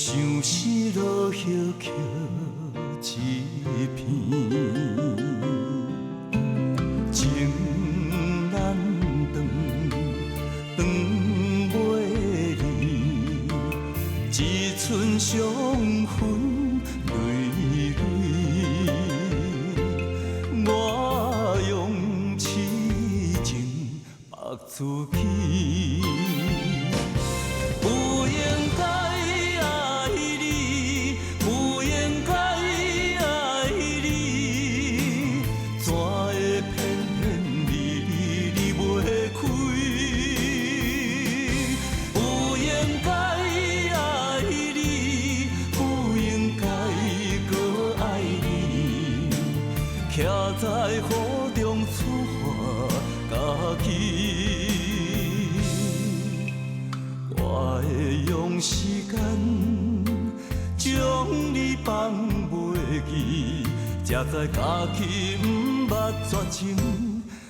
相思落叶曲一片，情难断，断袂离，一寸相分泪泪，我用痴情绑自己。 在雨中出发家己，我会用时间将你放袂记，才知家己毋捌绝情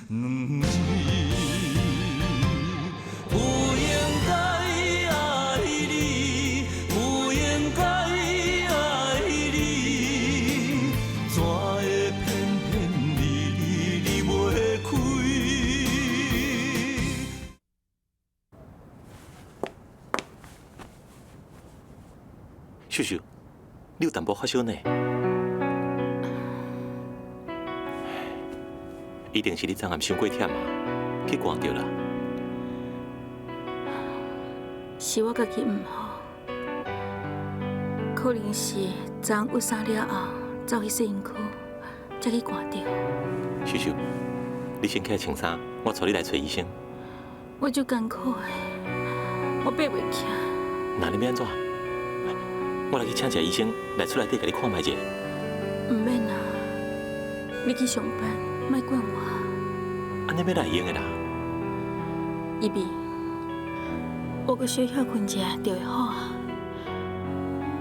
两字。不应该爱你，不应该爱你，怎会偏偏离袂开？秀秀，你有淡薄发烧呢？一定是你昨暗伤过忝啊，去寒着啦。是我家己唔好，可能是昨暗有啥了后，走去摄影区，才去寒着。秀秀，你先起来穿衫，我带你来找医生。我足艰苦的，我爬袂起。那你要安怎？我来去请一个医生来厝内底，甲你看卖者。唔免啦，你去上班，莫管我。安尼要来用的啦。伊比，我阁小歇困一下就会好啊。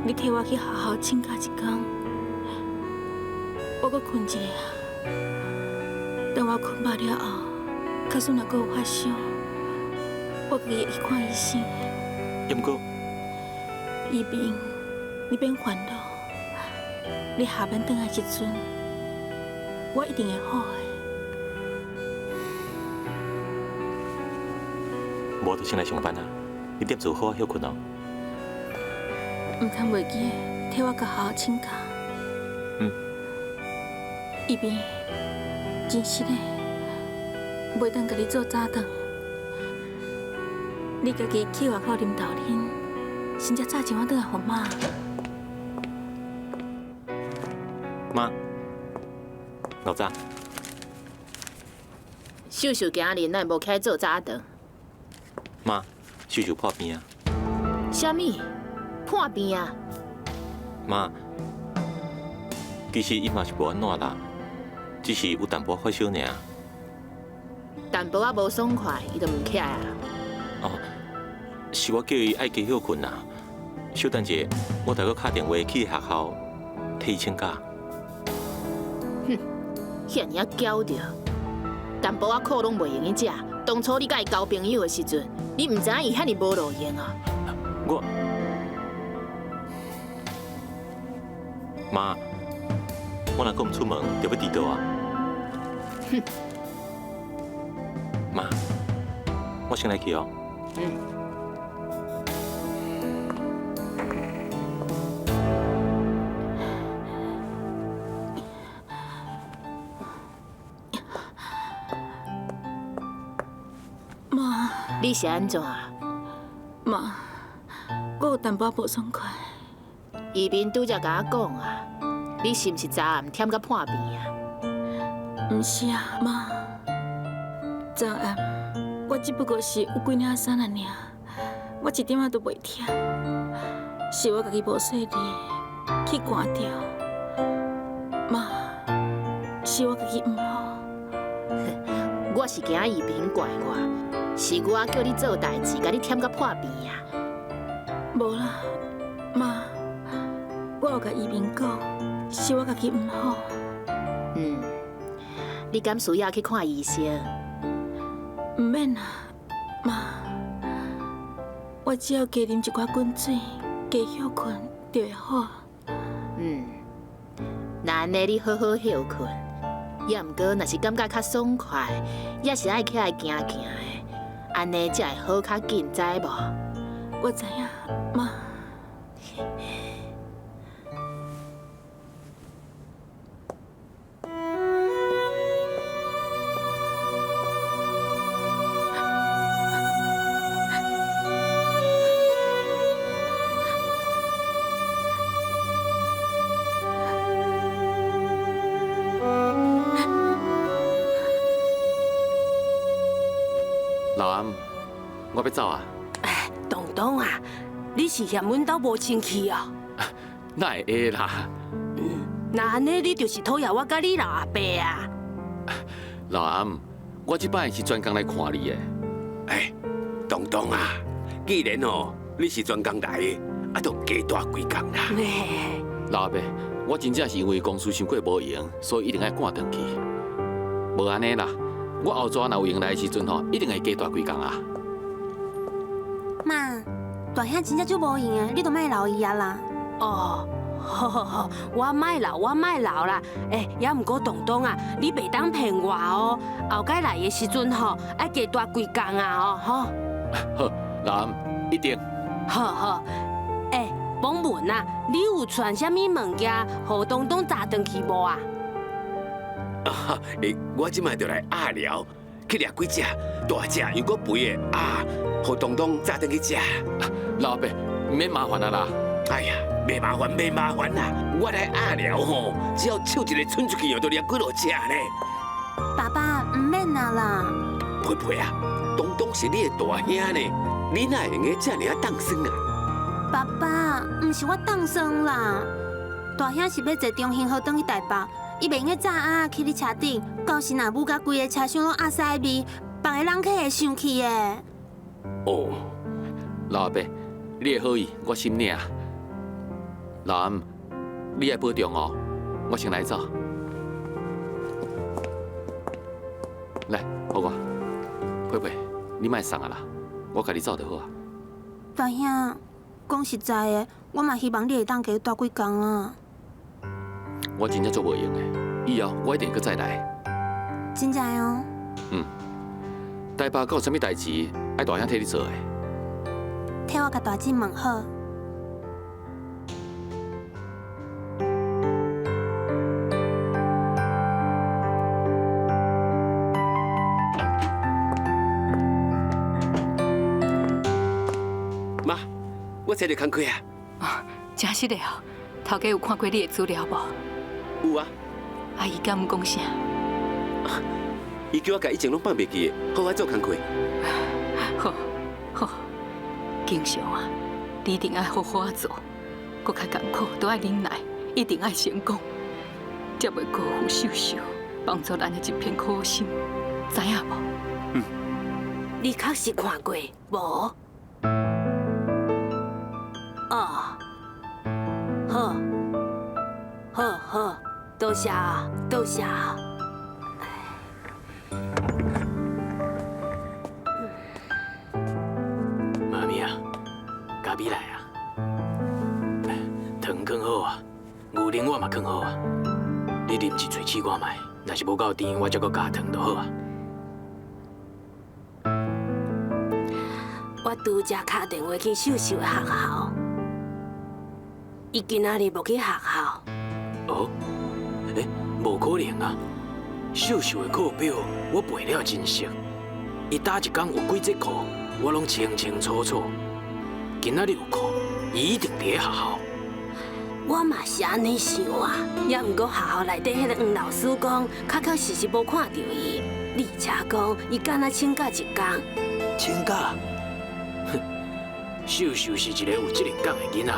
你替我去好好请假一天，我阁困一下。等我困饱了后，假使若阁有发烧，我可以去看医生。也毋过，伊比，你别烦恼。你下班转来一阵，我一定会好的。 无就先来上班啊！你得做好啊，休困哦。唔通袂记替我甲好好请假。伊边真实的，袂当甲你做早顿。你家己去外口啉豆奶，先只早前我倒来互妈。妈，老早。秀秀今日乃无起来做早顿。 妈，秀秀破病啊！啥物？破病啊？妈，其实伊嘛是无安怎啦，只是有淡薄发烧尔。淡薄仔无爽快，伊就唔起来啊。哦，是我叫伊爱加休困啦。稍等者，我再搁打电话去学校替伊请假。哼，遐尔啊骄着，淡薄仔苦拢袂用伊食。当初你甲伊交朋友的时阵，你唔知影伊遐尼无路用啊？妈，我若搁唔出门，就要迟到啊。哼，妈，我先来去哦。妈，你是安怎啊？妈，我有淡薄仔无爽快。伊面拄则甲我讲啊，你是毋是昨暗忝到破病啊？唔是啊，妈。昨暗我只不过是有几领衫啊尔，我一点仔都袂忝，是我家己无细力去寒着。妈，是我家己唔好。我是惊伊面怪我，是我叫你做代志，甲你忝到破病啊。无啦，妈，我有甲伊面讲，是我家己唔好。你敢需要去看医生？唔免啦，妈，我只要加啉一寡滚水，加休困就会好。那安尼你好好休困，也毋过若是感觉较爽快，也是爱起来行行的，安尼才会好较紧，知无？我知影，妈。老安，我要走啊！哎，东东啊，你是嫌阮兜无清气啊？那会啦。那安尼你就是讨厌我甲你老阿伯啊？老安，我这摆是专工来看你的。哎，东东啊，既然你是专工来的，啊，就加大几工啦。老阿伯，我真正是因为公司伤过无闲，所以一定要赶回去。无安尼啦，我后抓若有闲来的时阵一定会加大几工啊。妈，大兄真正就无用的，你都莫留伊啊啦。哦，好，我莫留啦。哎，也毋过东东啊，你袂当骗我哦。后摆来的时阵爱加大几工啊好，老安，一定。好。哎，王文啊，你有传啥物物件，互东东炸转去无啊？我即摆就来鸭寮去掠几只大只又搁肥的鸭，互东东炸转去食。老阿伯，唔免麻烦啊啦。哎呀，袂麻烦啦！我来鸭寮只要手一个伸出去，就掠几落只呢。爸爸，唔免啊啦。佩佩啊，东东是你的大兄呢，你哪会用个这尔啊当生啊？爸爸，唔是我当生啦，大兄是要坐中兴号转去台北。伊袂用个炸鸭去你车顶，到时若母甲规个车厢拢鸭屎味，别个人客会生气的。哦，老阿伯，你的好意我心领。老安，你要保重哦，我先来走。来，好我，佩佩，你莫送啊啦，我家己走就好啊。大兄，讲实在的，我嘛希望你会当加大几工啊。我真正做无用的，以后我一定会再来。真正哦。台北阁有啥物代志爱大兄替你做的？替我甲大姊问好。妈，我找到工课啊。哦，真是的哦。头家有看过你的资料无？有啊。阿姨敢毋讲啥？伊叫我甲以前拢放袂记的，好好做工课。好，经常啊，你一定要好好啊做，搁较艰苦都要忍耐，一定要成功，才袂辜负秀秀帮助咱的一片苦心，知影无？你确实看过无？哦，好，多谢啊。妈咪啊，咖啡来啊！汤放好啊，牛奶我嘛放好啊。你啉一喙试看卖，若是无够甜，我再搁加汤就好啊。我拄则打电话去秀秀的学校，伊今仔日无去学校。哦，无可能啊！秀秀的课表我背了真熟，伊打一工有几节课，我拢清清楚楚。今仔日有课，伊一定伫咧学校。我嘛是安尼想啊，也毋过学校内底迄个黄老师讲，确实无看到伊，而且讲伊敢若请假一工。请假？哼，秀秀是一个有责任感的囡仔，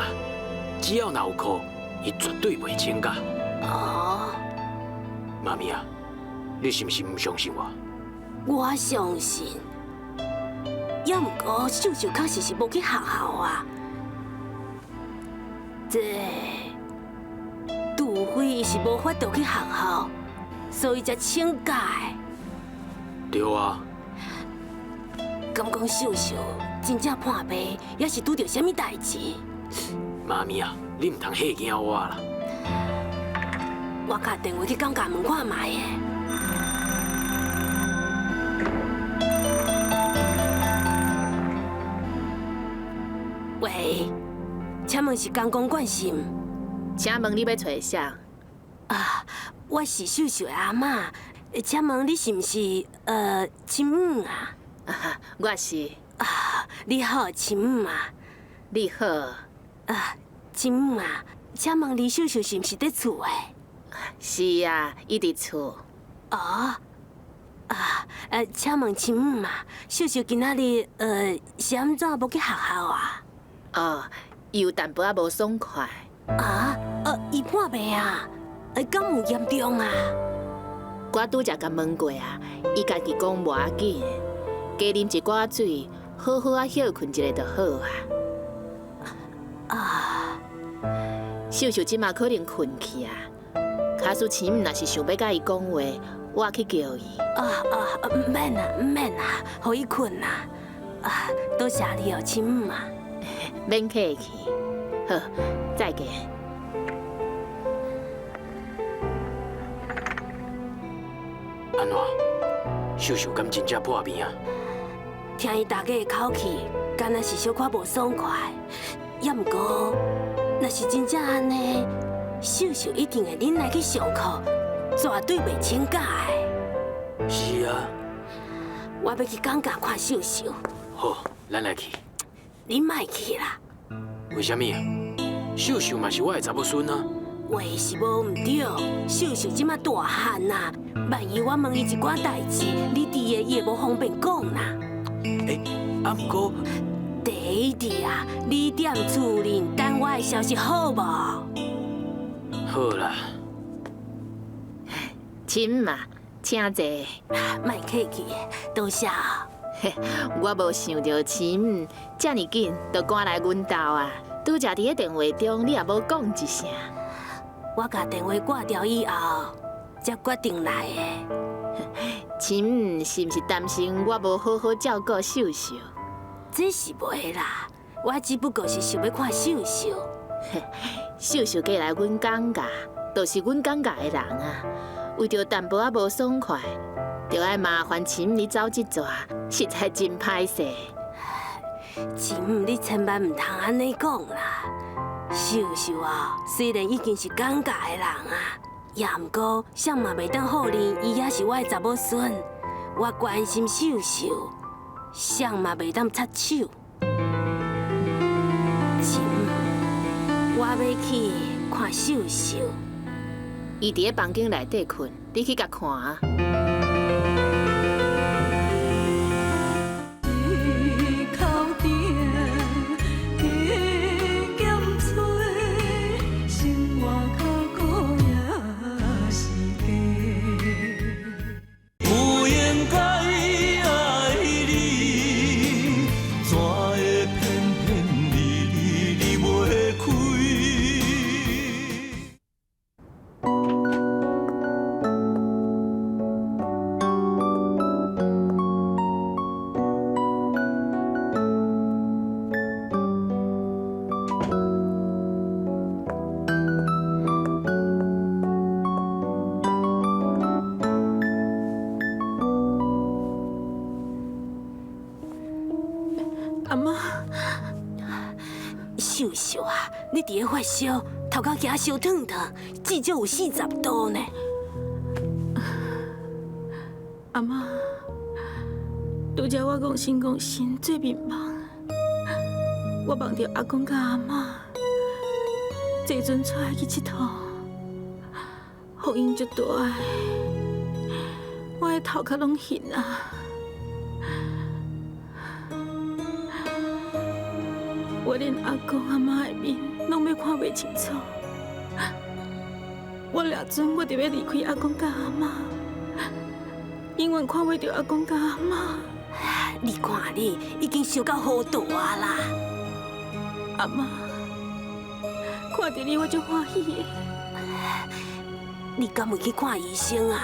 只要若有课，伊绝对袂请假。哦，妈咪啊，你是毋是唔相信我？我相信，也毋过秀秀确实是无去学校啊。除非伊是无法度去学校，所以才请假的。对啊。敢讲秀秀真正破病，也是拄着啥物代志？妈咪啊，你唔通吓惊我啦！我打电话去港家门看卖诶。喂，请问是港公馆是毋？请问你要找啥？啊，我是秀秀的阿嬷，请问你是毋是亲母啊？啊，我是。啊，你好，亲母啊。你好。啊，亲母啊，请问李秀秀是毋是伫厝诶？是啊，伊伫厝。哦。请问亲母啊，秀秀今仔日是安怎无去学校啊？哦，伊有淡薄仔无爽快。啊？伊破病啊？敢有严重啊？我拄则甲问过啊，伊家己讲无要紧，加啉一寡水，好好啊休困一下就好啊。啊，秀秀即马可能困去啊。卡苏亲毋若是想要甲伊讲话，我去叫伊。唔免啊，唔免啊，互伊困啊。啊，多谢你哦，亲母啊。免客气。好，再见。安怎？秀秀敢真正破病啊？听伊大家的口气，敢若是小可无爽快。也毋过，若是真正安尼，秀秀一定会忍耐去上课，绝对袂请假的。是啊。我要去港家看秀秀。好，咱来去。你莫去啦。为什么啊？秀秀嘛是我的查某孙啊。话是无毋对，秀秀即马大汉啦，万一我问伊一寡代志，你伫的伊会无方便讲啦。毋过第一点啊，你踮厝里等我的消息好无？好啦。亲啊，请坐。莫客气，多谢。我无想到亲遮尔紧就赶来阮兜啊！拄则伫咧电话中，你也无讲一声。我甲电话挂掉以后，才决定来的。亲是毋是担心我无好好照顾秀秀？这是袂啦，我只不过是想要看秀秀。秀秀过来阮港家，就是阮港家的人啊。为着淡薄仔无爽快，就爱麻烦亲你走一逝，实在真歹势。亲，你千万唔通安尼讲啦。秀秀啊，虽然已经是港家的人啊，也毋过谁嘛袂当好认伊也是我的查某孙。我关心秀秀，谁嘛袂当插手。亲，我要去看秀秀。伊伫咧房间内底困，你去甲看啊。阿妈，秀秀啊，你伫咧发烧，头壳惊烧烫烫，至少有40度呢。阿妈，拄则我讲心做面梦，我梦到阿公甲阿妈坐船出来去佚佗，风影足大的，我的头壳拢晕啊。我连阿公阿妈的面拢要看袂清楚，我掠准我就要离开阿公甲阿妈，永远看袂到阿公甲阿妈。你看你已经烧到好大啦，阿妈，看到你我就欢喜的。你敢会去看医生啊？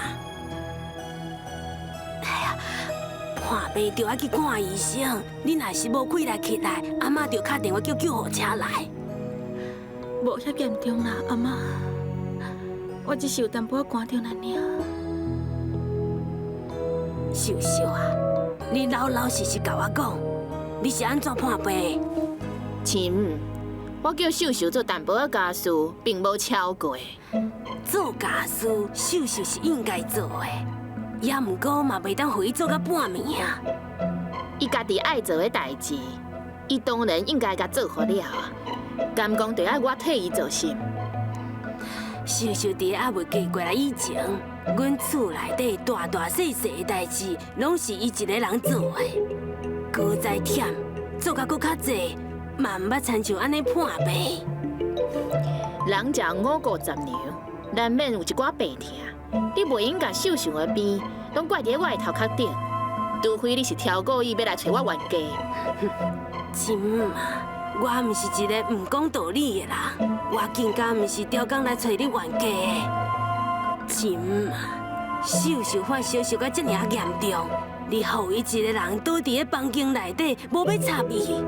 哎呀，看病就要去看医生。你若是无气来起来，阿妈就打电话叫救护车来。无遐严重啦，阿妈。我只是有淡薄仔寒着尔。秀秀啊，你老老实实甲我讲，你是安怎判病？亲，我叫秀秀做淡薄仔家事，并无超过。做家事，秀秀是应该做的，也毋过嘛袂当互伊做到半暝啊。伊家己爱做的代志，伊当然应该甲做好了啊。甘讲就爱我替伊做心。秀秀伫还未嫁过来以前，阮厝内底大大细细的代志，拢是伊一个人做的。搁再忝，做甲搁较济，嘛毋捌亲像安尼判病。人食50-50年，难免有一寡病痛。你袂应甲秀秀的病，拢怪伫我的头壳顶，除非你是挑故意要来找我冤家。亲啊！我毋是一个毋讲道理的人，我更加毋是刁工来找你冤家的。亲啊，秀秀发烧烧到这么严重，你互伊一个人倒伫咧房间内底，无要插伊，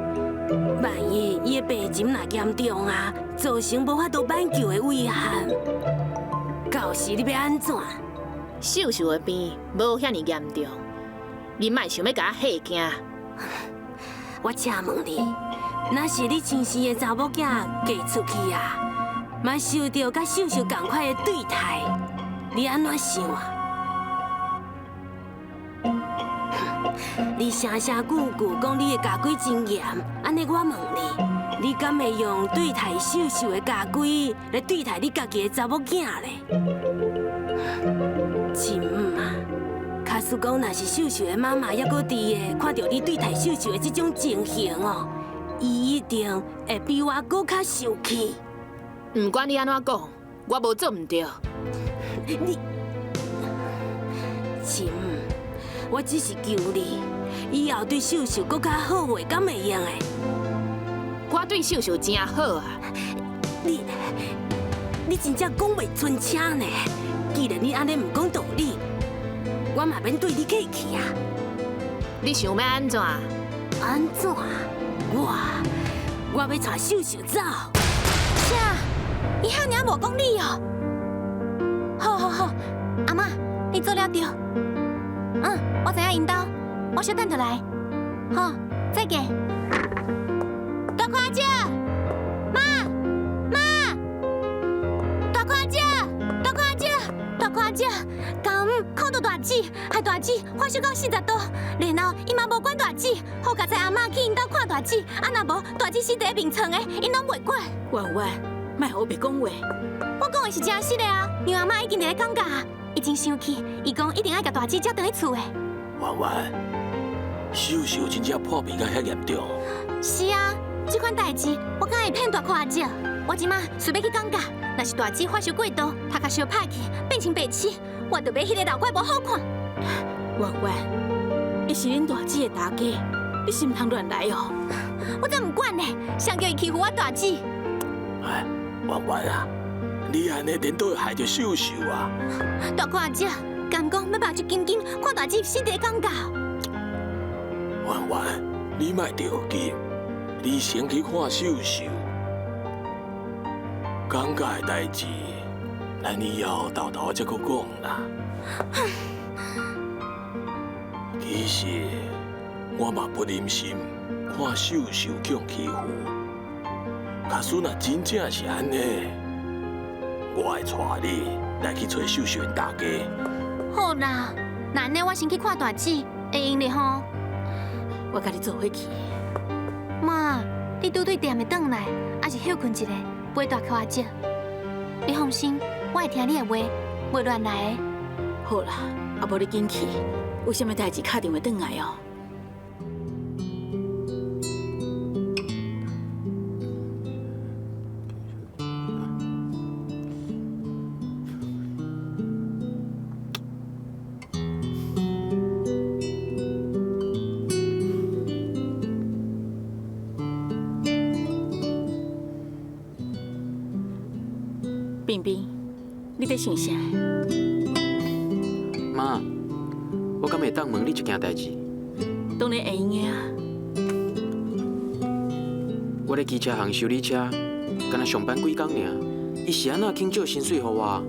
万一伊的病情若严重啊，造成无法度挽救的危险，到时你要安怎？秀秀的病无遐尼严重，你莫想要甲我吓惊。我请问你。若是你亲生的查某囝嫁出去啊，嘛受到甲秀秀同款的对待，你安怎想啊？你声声句句讲你的家规真严，安尼我问你，你敢会用对待秀秀的家规来对待你家己的查某囝咧？亲啊！假使讲若是秀秀的妈妈还阁伫的，看到你对待秀秀的这种情形哦。伊一定会比我搁较生气。唔管你安怎讲，我无做唔对。你，亲，我只是求你，以后对秀秀搁较好，会敢会用的？我对秀秀真好啊！你真正讲袂出声呢。既然你安尼唔讲道理，我嘛免对你客气啊。你想要安怎？安怎？我要带秀秀走。啥？伊遐尔无讲理哦！好，阿妈，你做了对。我知影引导，我小等就来。好，再见。大看姐，妈，大看姐，感恩靠到大姊，害大姊发烧到40度，然后伊嘛无管大姊，好佳哉阿妈去因兜看大姊，啊若无大姊死伫病床的，因拢袂管。婉婉，莫胡白讲话。我讲的是真实的啊，杨阿妈已经伫咧讲价，已经生气，伊讲一定要甲大姊接回去厝的。婉婉，秀秀真正破病到遐严重。是啊，这款代志我敢会骗大看阿姐？我即马随便去讲价，若是大姊发烧过度，头壳烧歹去，变成白痴，我就要迄个老怪无好看。婉婉，伊是恁大姊的大家，你是唔通乱来哦。我才唔管呢，谁叫伊欺负我大姊？哎，婉婉啊，你安尼颠倒会害着秀秀啊！大看阿姐，敢讲要目睭金金看大姊死伫讲价。婉婉，你莫着急，你先去看秀秀。讲价的代志，咱以后豆豆才阁讲啦。其实我嘛不忍心看秀秀被欺负。假使若真正是安尼，我会带你来去找秀秀因大家。好啦，那安尼我先去看大姊，会用的吼。我甲你做伙去。妈，你拄对店的转来，还是休困一下，陪大靠阿姐。你放心，我会听你的话，袂乱来的。好啦，啊无你紧去，有啥物代志敲电话转来哦。冰冰，你在想啥？妈，我敢会当问你一件代志？当然会用的啊。我咧机车行修理车，敢若上班几工尔，伊是安怎肯借薪水互我？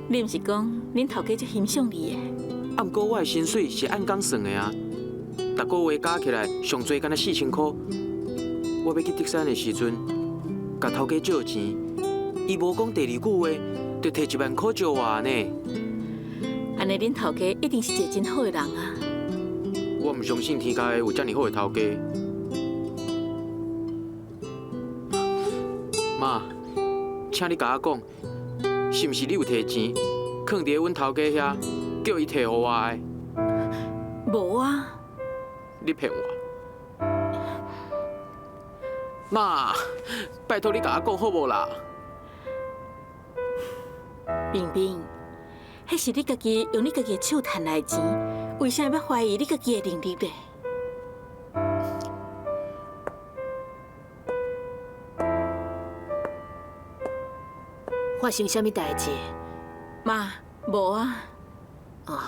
你毋是讲恁头家最欣赏你的？啊，毋过我的薪水是按工算的啊，逐个月加起来上最敢若4000块。我要去德山的时阵，甲头家借钱，伊无讲第二句话，就摕1万块借我呢。安尼恁头家一定是一个真好的人啊！我毋相信天下有遮尔好的头家。妈，请你甲我讲，是毋是你有摕钱，囥伫阮头家遐，叫伊摕互我的？无啊，你骗我！妈，拜托你甲我讲好无啦？冰冰，迄是你家己用你家己的手赚来的钱，为啥要怀疑你家己的能力呢？发生什么代志？妈，无啊。哦，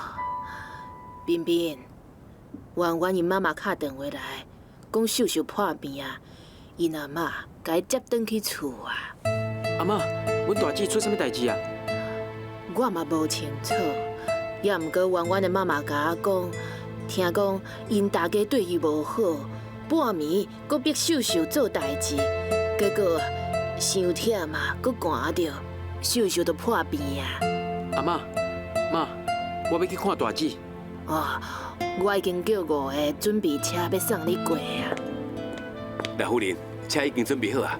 彬彬，婉婉因妈妈打电话来，讲秀秀破病啊，因阿嬷甲伊接转去厝啊。阿妈，阮大姊出什么代志啊？我嘛无清楚，也毋过婉婉的妈妈甲我讲，听讲因大家对伊无好，半暝搁逼秀秀做代志，结果伤忝嘛，搁寒着，秀秀就破病啊。阿妈，妈，我要去看大姊。哦，我已经叫5个准备车要送你过啊。来，夫人，车已经准备好啊。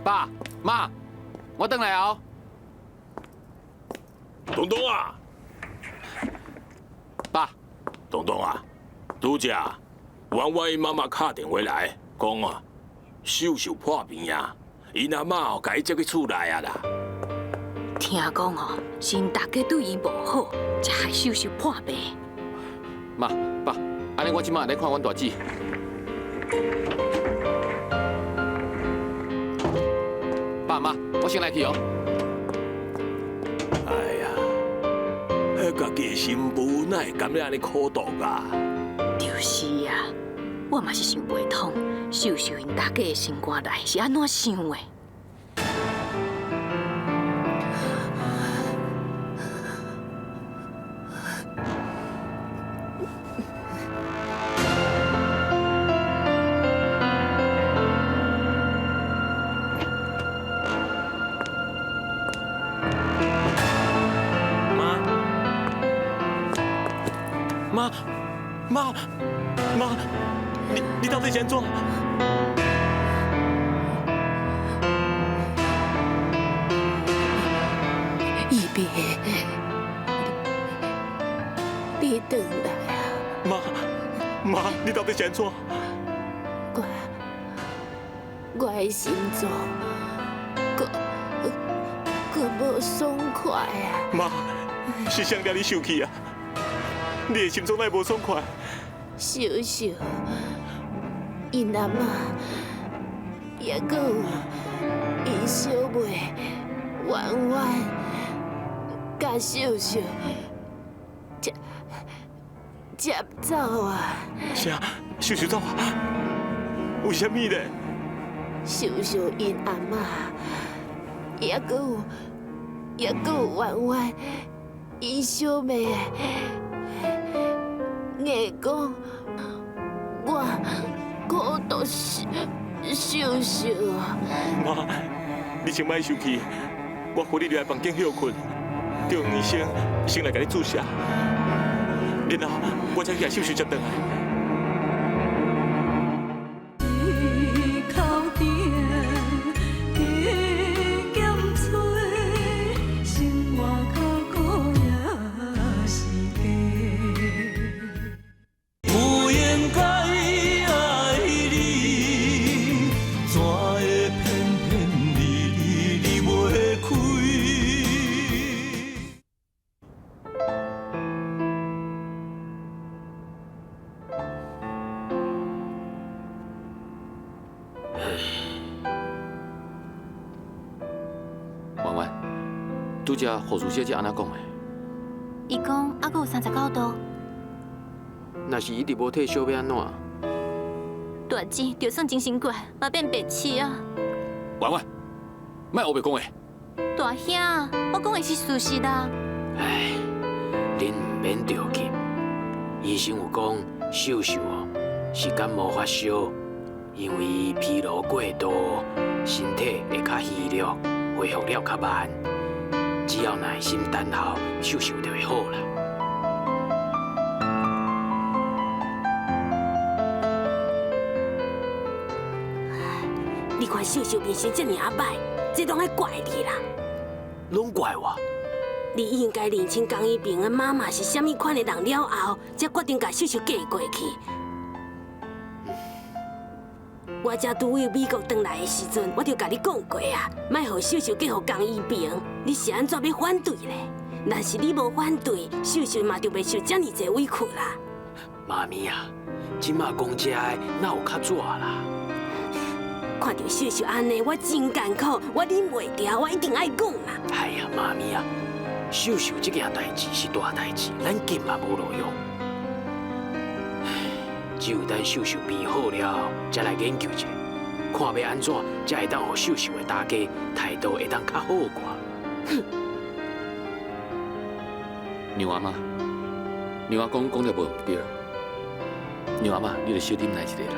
爸妈，我回来哦。东东啊，爸，东东啊，拄只婉婉伊妈妈打电话来，讲啊，秀秀破病啊，因阿妈哦，甲伊接去厝内啊啦。听讲哦，是因大家对伊无好，才害秀秀破病。妈爸，安尼我即马来看阮大姊。爸妈，我先来去哦。哎呀，迄家己的新妇哪会甘了安尼苦毒啊？就是啊，我嘛是想袂通，秀秀因大家的心肝内是安怎想的？妈，你到底是安怎？一别，你回来啊！妈，你到底是安怎？我的心脏，我无爽快啊！妈，是谁惹你生气啊？你的心脏哪会无爽快？秀秀，因阿嬷，也阁有因小妹婉婉，甲秀秀接走啊！啥？秀秀走啊？为什么呢？秀秀因阿嬷，也阁有婉婉因小妹的。硬讲，我孤独秀秀啊！妈，你先莫生气，我扶你入来房间休困，叫医生先来给你注射，然后我再去把秀秀接回来。婉婉，拄只护士小姐安怎讲的？伊讲还阁有39度，若是伊直无退休要安怎？大姊就算精神过，嘛变白痴啊！婉婉，莫黑白讲话。大兄，我讲的是事实啊！唉，恁唔免着急。医生有讲，秀秀哦是感冒发烧，因为疲劳过度，身体会较虚弱，恢复了较慢。只要耐心等候，秀秀就会好啦。你看秀秀变成这么啊歹，这拢爱怪你啦！拢怪我。你应该认清江一平的妈妈是啥物款的人了后，才决定甲秀秀嫁过去。我才拄由美国回来的时阵，我就甲你讲过啊，莫互秀秀嫁互江一平。你是安怎要反对咧？若是你无反对，秀秀嘛就袂受遮尔济委屈啦。妈咪啊，即马讲遮的哪有较早啦？看到秀秀安尼，我真艰苦，我忍袂住，我一定爱讲啦。哎呀，妈咪啊，秀秀这件代志是大代志，咱急嘛无路用。只有等秀秀病好了，才来研究者，看要安怎，才会当互秀秀的大家态度会当较好寡。娘阿妈，娘阿公讲了无唔对，娘阿妈，你就小忍耐一下啦。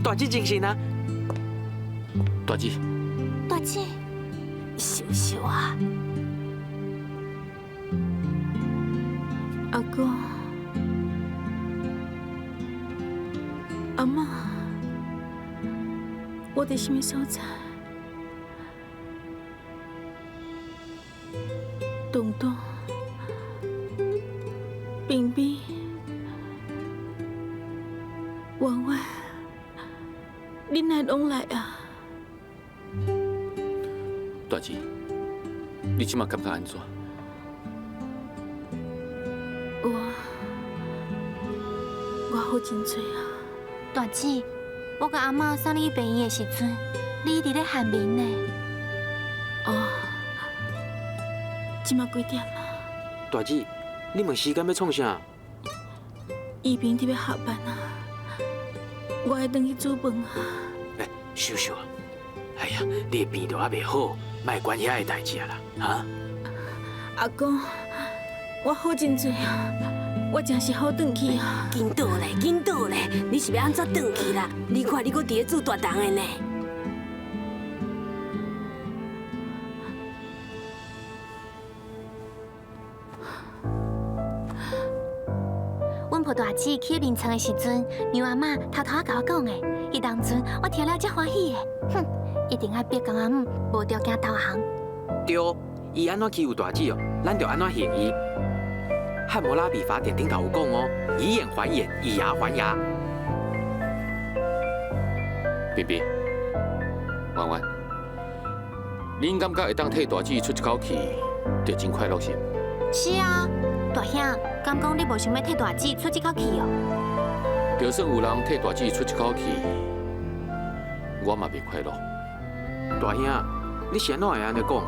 大姐精神啊！大姐，大姊，秀秀啊，阿公，阿嬷，我伫什么所在？东东，冰冰，婉婉，恁来拢来啊！大姐，你即马感觉安怎？我好真多啊！大姊，我甲阿嬷送你去病院的时阵，你一直咧喊眠呢。哦，即马几点啊？大姐，你问时间要创啥？医平伫要下班啊，我要回去煮饭啊。秀秀啊，哎呀，你的病都还袂好，莫管遐个代志啊啦，哈？阿公，我好真多啊，我真是好转去啊！紧倒咧，紧倒咧！你是要安怎转去啦？你看你搁伫咧做大人的呢。阮抱大姊去眠床的时阵，娘阿嬷偷偷甲我讲的，迄当阵我听了才欢喜的。哼，一定爱逼江阿母无条件投降。对，伊安怎欺负大姐哦，咱就安怎刑伊。汉谟拉比法典顶头有讲哦，以眼还眼，以牙还牙。冰冰，婉婉，恁感觉会当替大姐出一口气，就真快乐是？是啊，大兄，敢讲你无想要替大姊出一口气哦？就算有人替大姐出一口气，我嘛袂快乐。大兄，你是安怎会安尼讲？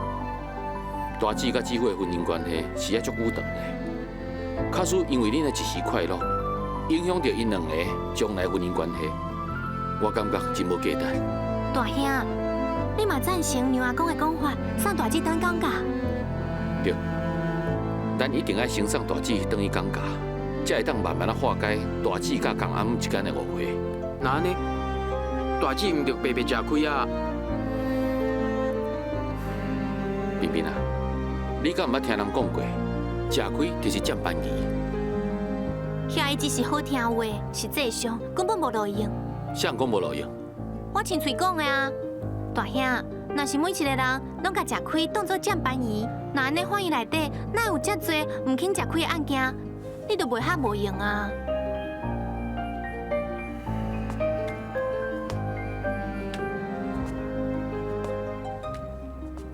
大姊甲姊夫的婚姻关系是要足久长的，假使因为恁的一时快乐，影响到因两个将来婚姻关系，我感觉真无价值。大兄，你嘛赞成娘阿公的讲法，送大姊当讲假？对，咱一定要先送大姊当去讲假，才会当慢慢化解大姊甲江阿母之间的误会。那安尼，大姊唔着白白吃亏啊！冰冰啊，你敢毋捌听人讲过，吃亏就是占便宜？遐伊只是好听话，实际上根本无路用。谁人讲无路用？我亲嘴讲的啊，大兄，若是每一个人拢甲吃亏当作占便宜，那安尼法院内底哪有遮多唔肯吃亏的案件？你就袂遐无用啊！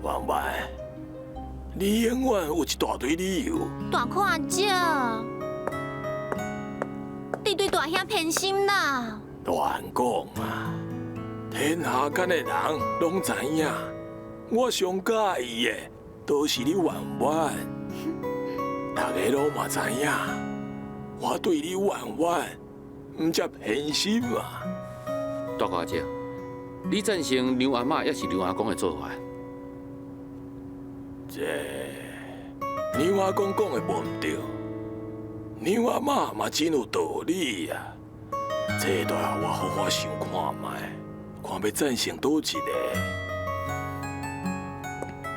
婉婉，你永远有一大堆理由。大可阿姐，你对大兄偏心啦！乱讲啊！天下间的人拢知影，我上介意的都是你婉婉。大家拢嘛知影，我对你婉婉唔才偏心啊。大哥阿姐，你赞成梁阿嬷也是梁阿公的做法？这梁阿公讲的无唔对，梁阿嬷嘛真有道理呀。这段我好好想看卖，看要赞成倒一个。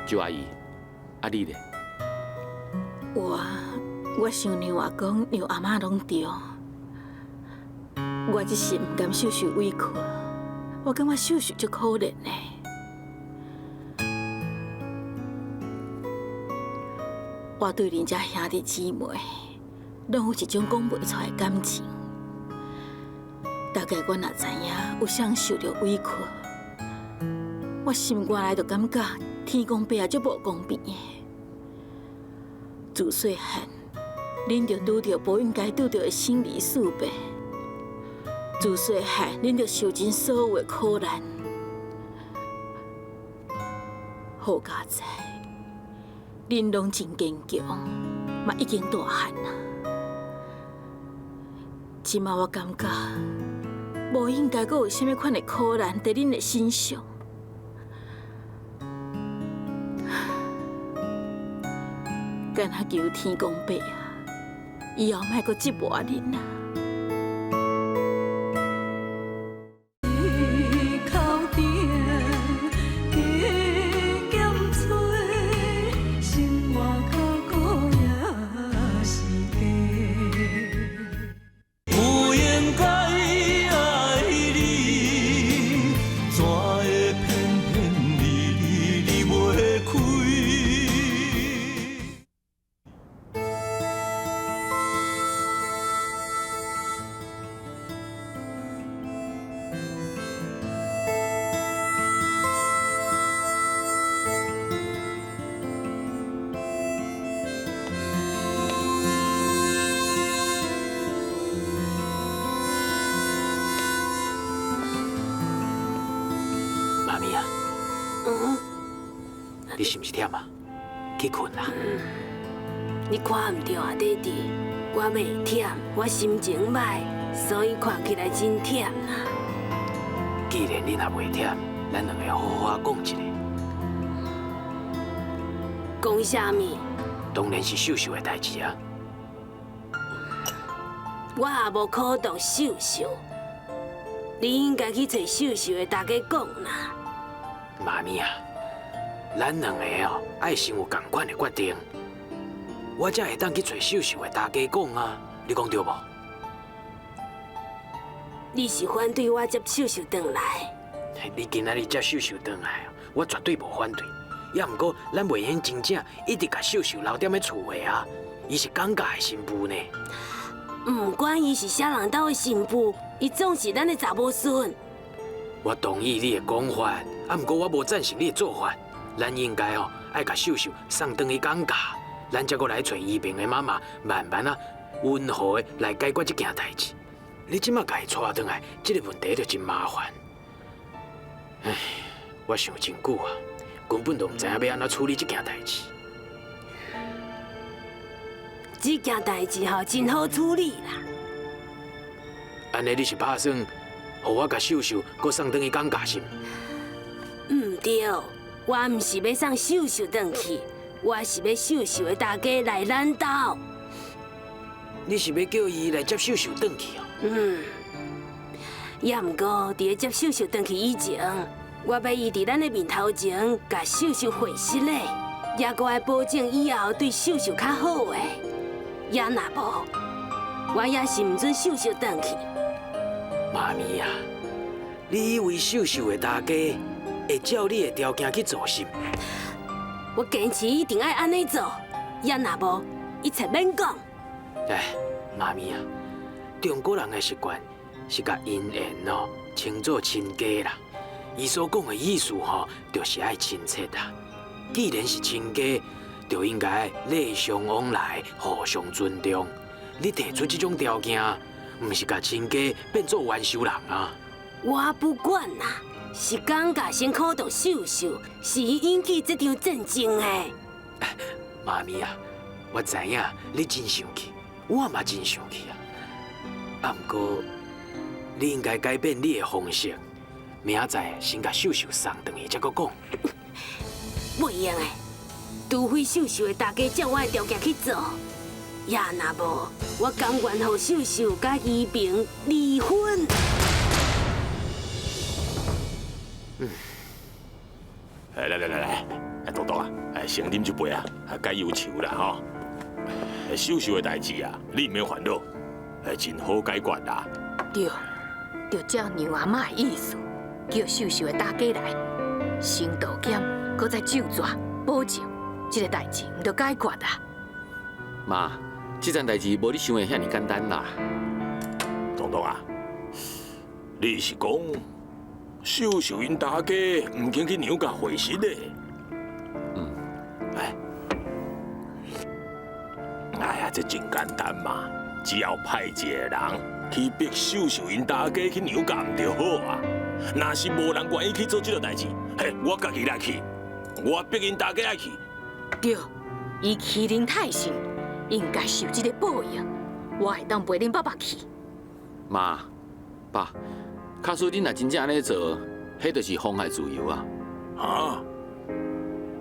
周阿姨，啊你咧？我想梁阿公、梁阿嬷拢对，我只是唔甘秀秀委屈，我感觉秀秀足可怜呢。我对恁遮兄弟姊妹，拢有一种讲袂出的感情。大概我若知影有谁受着委屈，我心肝内就感觉天公伯也足无公平的。自细汉，恁就拄着不应该拄着的生离死别；自细汉，恁就受尽所有的苦难。好佳哉，恁拢真坚强，嘛已经大汉啦。即马我感觉，无应该阁有啥物款的苦难在恁的身上。干那求天公伯啊，以后莫阁责骂恁啦。妈咪啊，你是不是忝啊？去困啦。你看唔到啊，弟弟，我袂忝，我心情歹，所以看起来真忝啦。既然你若袂忝，咱两个好好讲一下。讲啥物？当然是秀秀的代志啊。我也无考到秀秀，你应该去找秀秀的大家讲啦。妈咪啊，咱两个哦，爱先有共款的决定，我才会当去找秀秀的大家讲啊。你讲对无？你是反对我接秀秀回来？你今仔日接秀秀回来，我绝对无反对。也毋过，咱袂用真正一直甲秀秀留踮咧厝的啊，伊是尴尬的新妇呢。唔管伊是啥人家的新妇，伊总是咱的查某孙。我同意你的讲法，啊，毋过我无赞成你的做法。咱应该哦，爱甲秀秀送转去港家，咱才阁来找医病的妈妈，慢慢啊，温和的来解决这件代志。你即马甲伊带转来，这个问题就真麻烦。唉，我想真久啊，根本就唔知影要安怎处理这件代志。这件代志吼真好处理啦。安尼你是打算，互我甲秀秀阁送转去港家是毋？唔对，我唔是要送秀秀转去，我是要秀秀的大家来咱家。你是要叫伊来接秀秀转去哦？也毋过，伫咧接秀秀转去以前，我要伊伫咱的面头前，甲秀秀会失礼，也阁爱保证以后对秀秀较好诶。也若无，我也是唔准秀秀转去。妈咪啊，你以为秀秀的大家会照你的条件去做是？我坚持一定爱安尼做，也若无，一切免讲。哎，妈咪啊，中国人的习惯是甲姻缘哦称作亲家啦。伊所讲的意思吼，就是爱亲切啦。既然是亲家，就应该礼尚往来，互相尊重。你提出这种条件，唔是甲亲家变做冤仇人啊！我不管啦，是感觉辛苦到秀秀，是伊引起这场战争的。妈咪啊，我知影你真生气，我嘛真生气啊。啊，不过你应该改变你的方式，明仔先甲秀秀送回去，才阁讲。袂用的，除非秀秀的大家照我的条件去做，也若无，我甘愿让秀秀甲依萍离婚。来，东东啊，先啉一杯啊，该忧愁啦吼。秀秀的代志啊，你唔免烦恼，真好解决啦。对，就照娘阿嬷的意思，叫秀秀的大家来，先道歉，搁再就抓，保证这个代志唔就解决啦。妈，这件代志无你想的遐尼简单啦。东东啊，你是讲秀秀因大家唔经去娘家会师的？哎呀，这真简单嘛，只要派一个人去逼秀秀因大家去娘家，唔就好啊？若是无人愿意去做这个代志，我家己来去，我逼因大家来去。对，伊欺人太甚，应该受这个报应。我会当陪恁爸爸去。妈，爸，假使恁若真正安尼做，迄就是妨害自由啊！啊！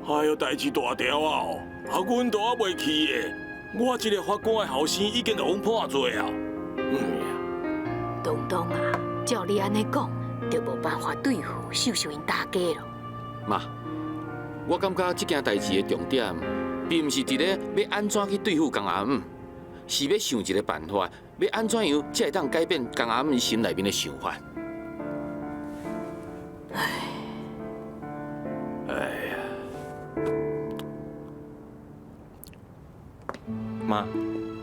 哎呦，代志大条啊！阮都还袂去的，我这个法官的后生已经甲阮判罪啊！东东啊，照你安尼讲，就无办法对付秀秀因大家咯。妈，我感觉这件代志的重点，并不是伫咧要安怎去对付江阿姆，是要想一个办法，要安怎样才会当改变江阿姆心内面的想法。妈，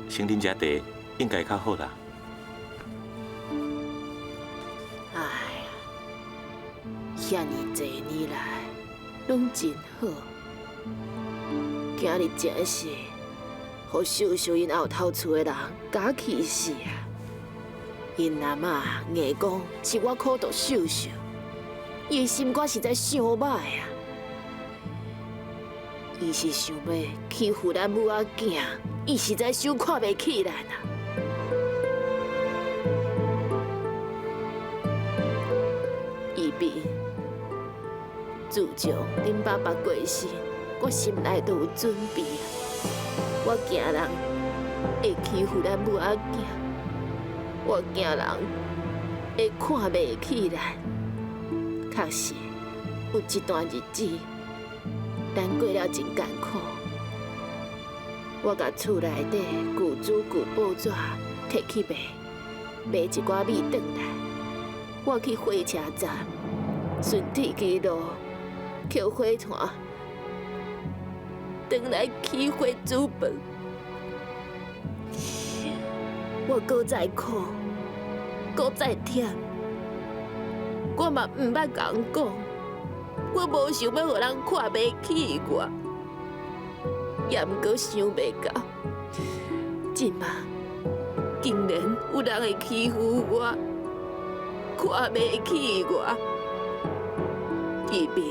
先啉只茶，应该较好啦。哎呀，遐尼多年来，拢真好。今日真是，互秀秀因后头厝的人假气死啊！因阿嬷硬讲是我苦毒秀秀，伊的心肝实在伤歹啊！伊是想要欺负咱母仔囝，伊实在想看袂起咱啊！伊边自从恁爸爸过身，我心内都有准备啊！我惊人会欺负咱母仔囝，我惊人会看袂起咱。确实，有一段日子，咱过了真艰苦。我甲厝内底旧纸旧报纸摕去卖，卖一寡米转来。我去火车站，顺铁基路，捡火炭，转来起火煮饭。我搁再苦，搁再忝，我嘛毋捌甲人讲，我无想要互人看袂起我。也毋过想袂到，今嘛竟然有人会欺负我，看袂起我。伊边，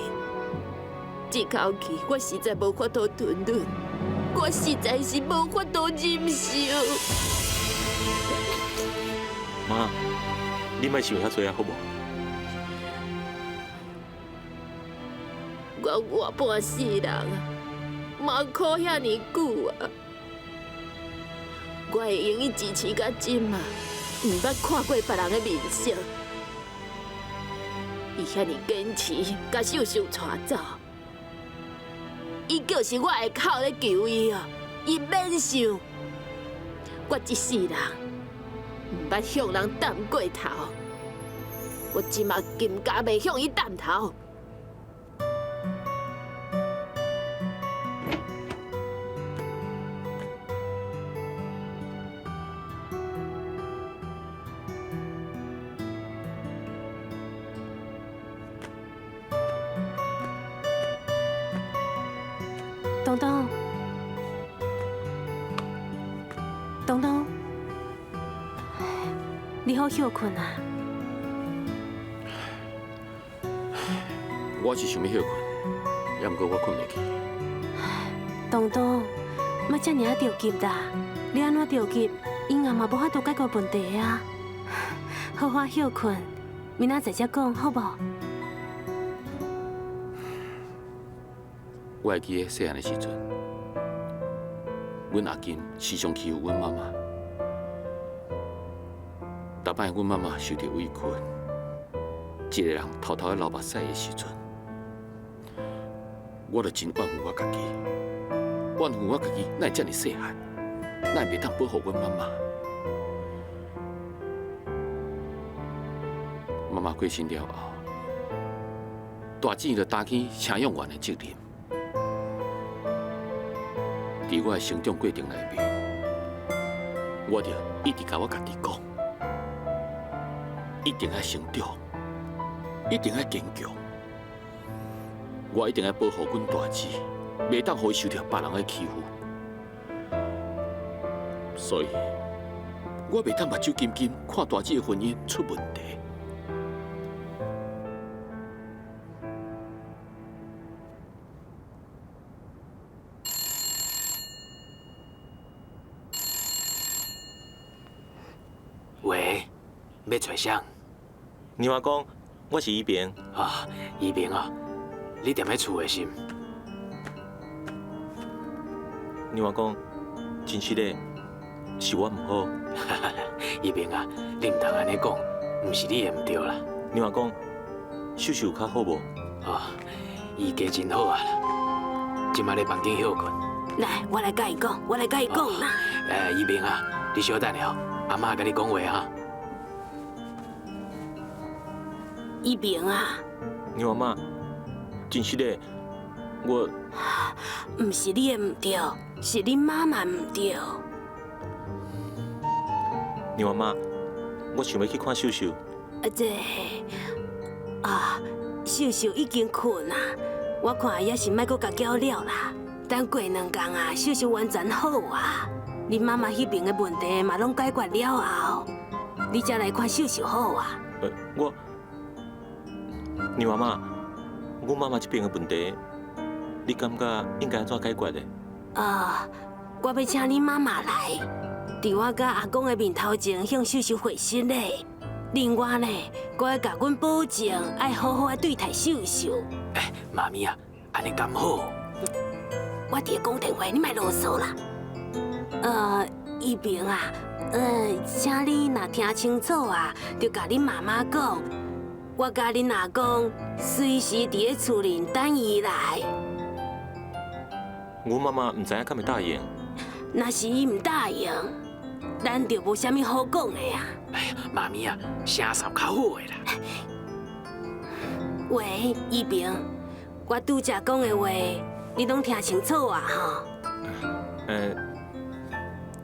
这口气我实在无法度吞忍，我实在是无法度忍受。妈，你莫想遐多啊，好无？我活半世人啊！嘛苦遐尼久啊！我会用伊支持到今啊，毋捌看过别人的面色。伊遐尼坚持，甲秀秀带走，伊就是我的口咧求伊啊！伊免想，我一世人毋捌向人担过头，我即嘛更加袂向伊担头。东东，东东，你好休困啊？我是想要休困，也毋过我困袂去。东东，莫遮尔啊着急啦！你安怎着急？因阿嘛无法度解决问题啊！好好休困，明仔再才讲好无？我会记得细汉的时阵，阮阿金时常欺负阮妈妈，逐摆阮妈妈受到委屈，一个人偷偷的流目屎的时阵，我就真怨恨我家己，怨恨我家己哪会遮尔细汉，哪会袂当保护阮妈妈。妈妈过身了后，大姊就担起请养员的责任。在我的成长过程内面，我着一直甲我家己讲，一定要成长，一定要坚强。我一定要保护阮大姊，袂当互伊受到别人的欺负。所以，我袂当目睭金金看大姊的婚姻出问题。喂，要找谁？你话讲，我是伊平。啊，伊平啊，你踮咧厝的心？你话讲，真实的，是我唔好。伊平啊，你唔通安尼讲，唔是你的唔对啦。你话讲，秀秀较好无？啊，伊家真好啊，今仔咧房间休困。来，我来甲伊讲，我来甲伊讲啦。伊平啊，你稍等了，阿妈甲你讲话哈。伊平啊，你话妈，真实的，我唔是你的唔对，是恁妈妈唔对。你话妈，我想要去看秀秀。秀秀已经困啊，我看也是莫搁甲搅了啦。等过2天啊，秀秀完全好啊。恁妈妈迄边的问题嘛拢解决了后，你才来看秀秀好啊。你话妈，我妈妈这边的问题，你感觉应该安怎解决的？我要请恁妈妈来，伫我甲阿公的面头前向秀秀会心嘞。另外呢，我要甲阮保证，爱好好的对待秀秀。妈咪啊，安尼咁好。我伫讲电话，你莫啰嗦啦。伊平啊，请你若听清楚啊，就甲恁妈妈讲，我甲恁阿公随时伫咧厝里等伊来。我妈妈唔知影敢会答应。若是伊唔答应，咱就无啥物好讲的啊。哎呀，妈咪啊，声扫较好的啦。喂，伊平，我拄则讲的话，你拢听清楚啊吼？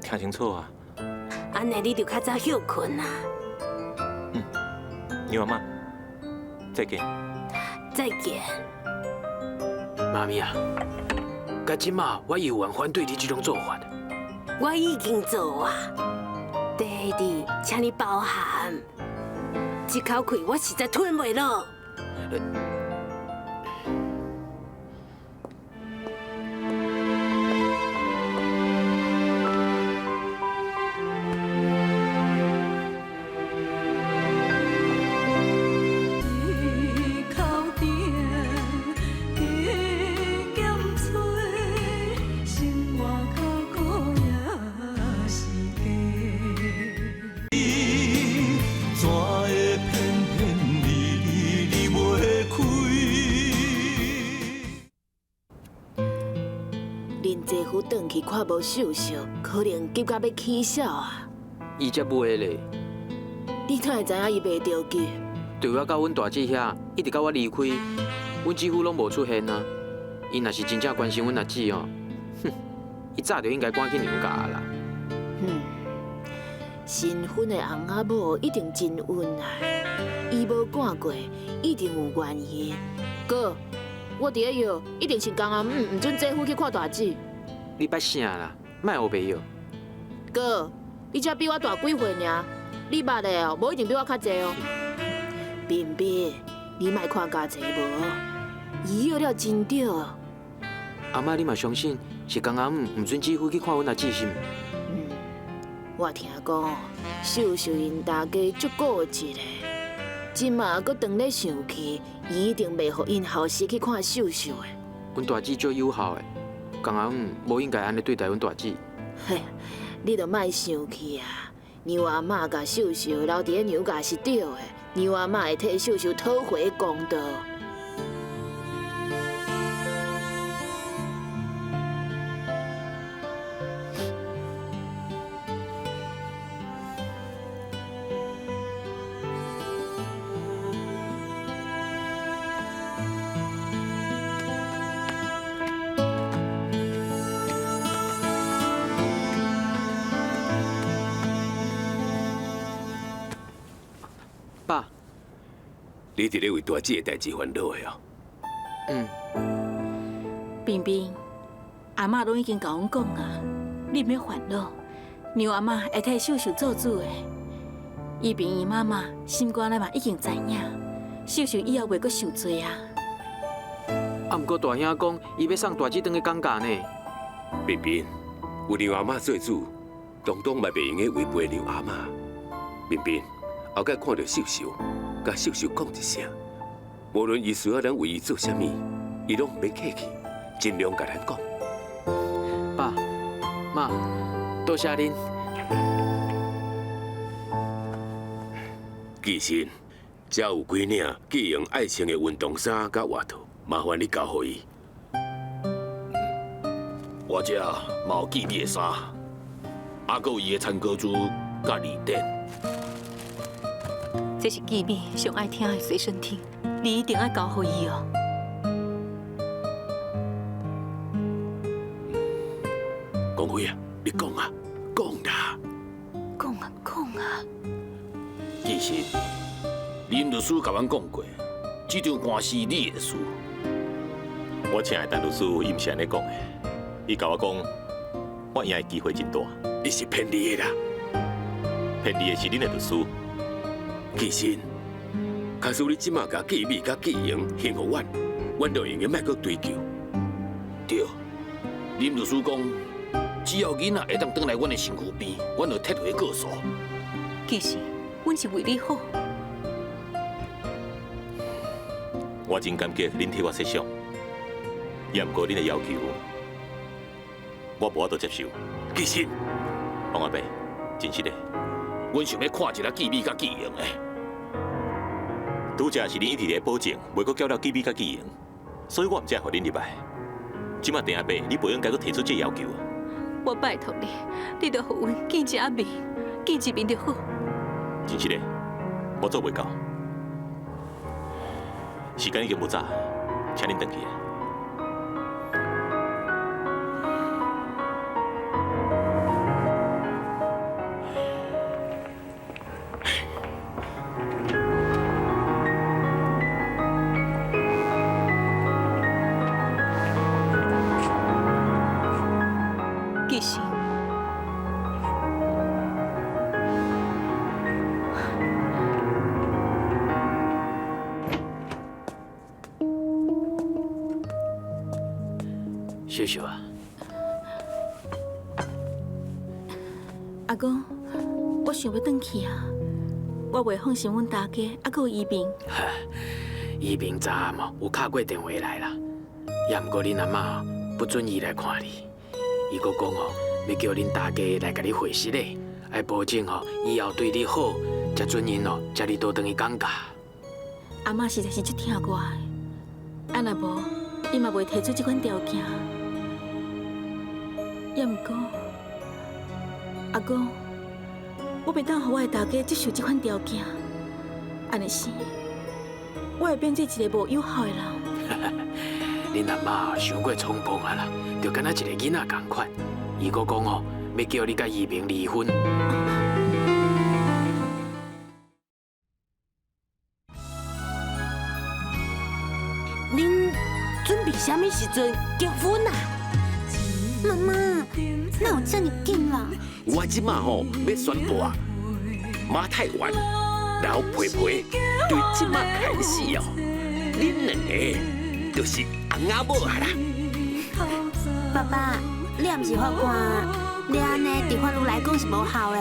听清楚啊。安尼你就较早休困啊。你话妈，再见。再见。妈咪啊，到即马我有完反对你这种做法的。我已经做啊。弟弟，请你包涵，这口气我实在吞袂落。转去看无秀秀，可能急到要起笑啊！伊才袂咧，你怎会知影伊袂着急？对我甲阮大姐遐，一直到我离开，阮几乎拢无出现啊。伊若是真正关心阮阿姊哦，哼，伊早就应该赶去娘家啦。新婚的翁仔某一定真恩爱，伊无赶过，一定有原因。哥，我伫咧药，一定是公阿姆唔准姐夫去看大姊。你捌啥啦？莫黑白哟。哥，你才比我大几岁尔，你捌的哦，无一定比我较济哦。彬彬，你莫看家济无？对了真对。阿嬷，你嘛相信是刚刚唔准姊夫去看阮阿姊是毋？我听讲，秀秀因大家足顾忌的，即马搁当咧想起，伊一定袂互因后生去看秀秀的。阮大姊足友好诶，刚刚无应该安尼对待阮大姊。嘿，你著莫生气啊！娘阿嬷甲秀秀留伫咧娘家是对的，娘阿嬷会替秀秀讨回公道。爸，你伫咧为大姊的代志烦恼的哦。冰冰，阿嬷拢已经甲阮讲啊，你免烦恼，娘阿嬷会替秀秀做主的。伊平伊妈妈心肝内嘛已经知影，秀秀以后袂阁受罪啊。啊，毋过大兄讲，伊要送大姊转去港家呢。彬彬，有娘阿嬷做主，东东嘛袂用个违背娘阿嬷。彬彬，后摆看到秀秀，甲秀秀讲一声，无论伊需要咱为伊做啥物，伊拢唔免客气，尽量甲咱讲。爸妈，多谢恁。其实，遮有几领寄用爱穿的运动衫甲外套，麻烦你交互伊。我遮嘛有记你的衫，还佫有伊的参考书甲字典。这是记美上爱听的随身听，你一定要交互伊哦。光辉啊，你讲啊，讲啦！讲啊讲啊！其实，林律师甲阮讲过，这场官司你的事。我请的陈律师，伊毋是安尼讲的，伊甲我讲，我赢的机会真大。你是骗你的啦！骗你的是恁的律师。其实，假使你即马甲记美甲记莹献互阮，阮就用个莫搁追究。对，林律师讲，只要囡仔会当转来阮的身躯边，阮就撤回告诉。其实，阮是为你好。我真感激恁替我设想，也毋过恁的要求，我无法度接受。其实，王阿伯，真实的，阮想要看一下记美甲记莹的。拄则是恁一直在保证，袂阁交了记美甲记莹，所以我毋才互恁入来。即马丁阿伯，你不应该阁提出这要求啊！我拜托你，你着互阮见一面，见一面就好。真实的，我做袂到。时间已经不早，请恁回去。其实，秀秀啊，阿公，我想要转去啊，我袂放心阮大家，还佫有医病。医病昨暗有敲过电话来啦，也毋过恁阿嬷不准伊来看你。伊佫讲要叫恁大家来甲你会师咧，要保证以后对你好，才准因接你倒转去港家。阿嬷实在是足疼我的，啊若无，伊嘛袂提出这款条件。也毋过，阿公，我袂当互我的大家接受这款条件，安尼是，我会变做一个无友好的人。恁阿嬷伤过冲动啊啦，就敢若一个囡仔共款。伊佫讲要叫你甲义明离婚。恁准备啥物时阵结婚啊？妈妈，哪有这么紧啦？我即马要宣布啊，马太晚，然后培培对即马开始恁两个就是翁仔某啊啦。爸爸，你也毋是法官，你安尼伫法律来讲是无效的。